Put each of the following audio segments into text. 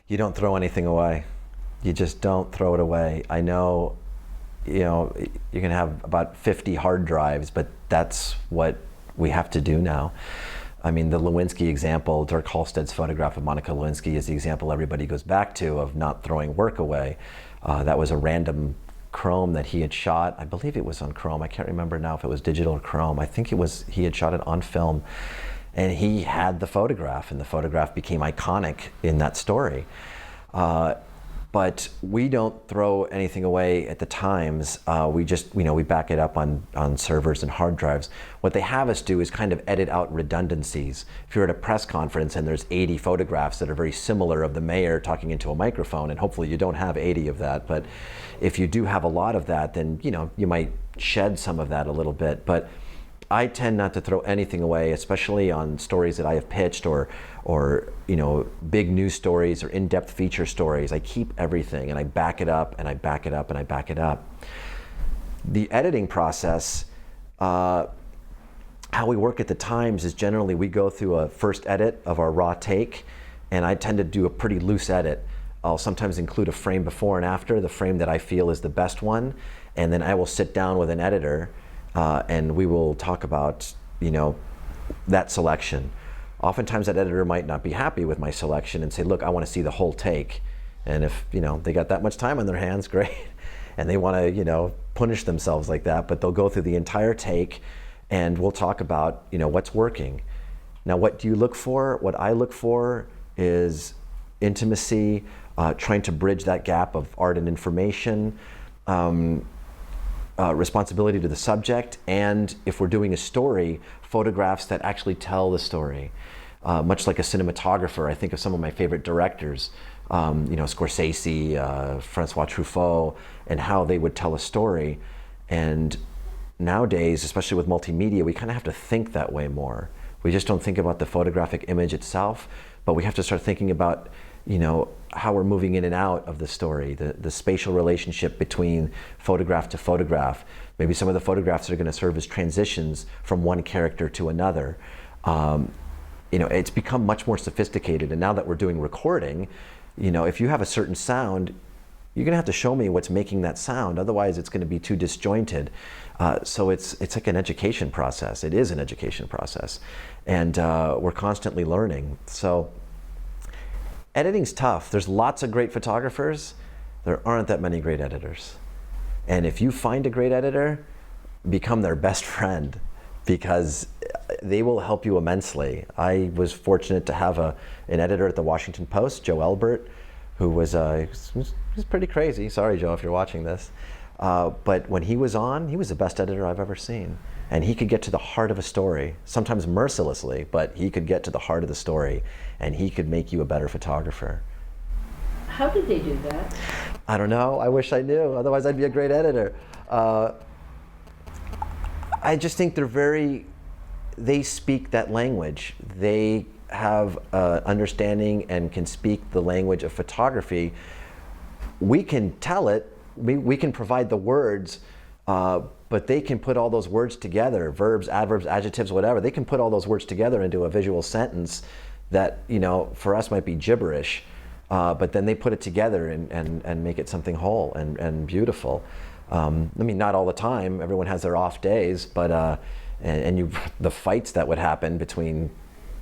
You don't throw anything away. You just don't throw it away. I know, you can have about 50 hard drives, but that's what we have to do now. I mean, the Lewinsky example, Dirk Halstead's photograph of Monica Lewinsky is the example everybody goes back to of not throwing work away. That was a random chrome that he had shot. I believe it was on chrome. I can't remember now if it was digital or chrome. I think he had shot it on film. And he had the photograph, and the photograph became iconic in that story. But we don't throw anything away at the Times. We just, we back it up on servers and hard drives. What they have us do is kind of edit out redundancies. If you're at a press conference and there's 80 photographs that are very similar of the mayor talking into a microphone, and hopefully you don't have 80 of that, but if you do have a lot of that, then you might shed some of that a little bit. But I tend not to throw anything away, especially on stories that I have pitched or big news stories or in-depth feature stories. I keep everything and I back it up and I back it up and I back it up. The editing process, how we work at the Times is generally we go through a first edit of our raw take, and I tend to do a pretty loose edit. I'll sometimes include a frame before and after, the frame that I feel is the best one, and then I will sit down with an editor and we will talk about, that selection. Oftentimes that editor might not be happy with my selection and say, look, I want to see the whole take. And if, they got that much time on their hands, great. And they want to, punish themselves like that, but they'll go through the entire take and we'll talk about, what's working. Now, what do you look for? What I look for is intimacy, trying to bridge that gap of art and information, responsibility to the subject, and if we're doing a story, photographs that actually tell the story. Much like a cinematographer, I think of some of my favorite directors, Scorsese, Francois Truffaut, and how they would tell a story. And nowadays, especially with multimedia, we kind of have to think that way more. We just don't think about the photographic image itself, but we have to start thinking about how we're moving in and out of the story, the spatial relationship between photograph to photograph. Maybe some of the photographs are going to serve as transitions from one character to another. It's become much more sophisticated, and now that we're doing recording, if you have a certain sound, you're going to have to show me what's making that sound, otherwise it's going to be too disjointed. So it's like an education process. It is an education process, and we're constantly learning. So editing's tough. There's lots of great photographers. There aren't that many great editors. And if you find a great editor, become their best friend, because they will help you immensely. I was fortunate to have an editor at the Washington Post, Joe Elbert, who was pretty crazy. Sorry, Joe, if you're watching this. But when he was on, he was the best editor I've ever seen. And he could get to the heart of a story, sometimes mercilessly, but he could get to the heart of the story, and he could make you a better photographer. How did they do that? I don't know. I wish I knew. Otherwise, I'd be a great editor. I just think they speak that language. They have understanding and can speak the language of photography. We can tell it. We can provide the words, but they can put all those words together, verbs, adverbs, adjectives, whatever. They can put all those words together into a visual sentence that, for us might be gibberish, but then they put it together and make it something whole and beautiful. Not all the time. Everyone has their off days, but the fights that would happen between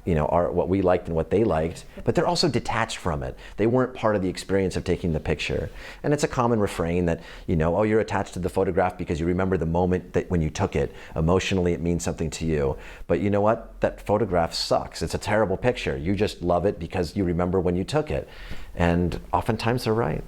what we liked and what they liked, but they're also detached from it. They weren't part of the experience of taking the picture. And it's a common refrain that, you're attached to the photograph because you remember the moment that when you took it. Emotionally, it means something to you. But you know what? That photograph sucks. It's a terrible picture. You just love it because you remember when you took it. And oftentimes they're right.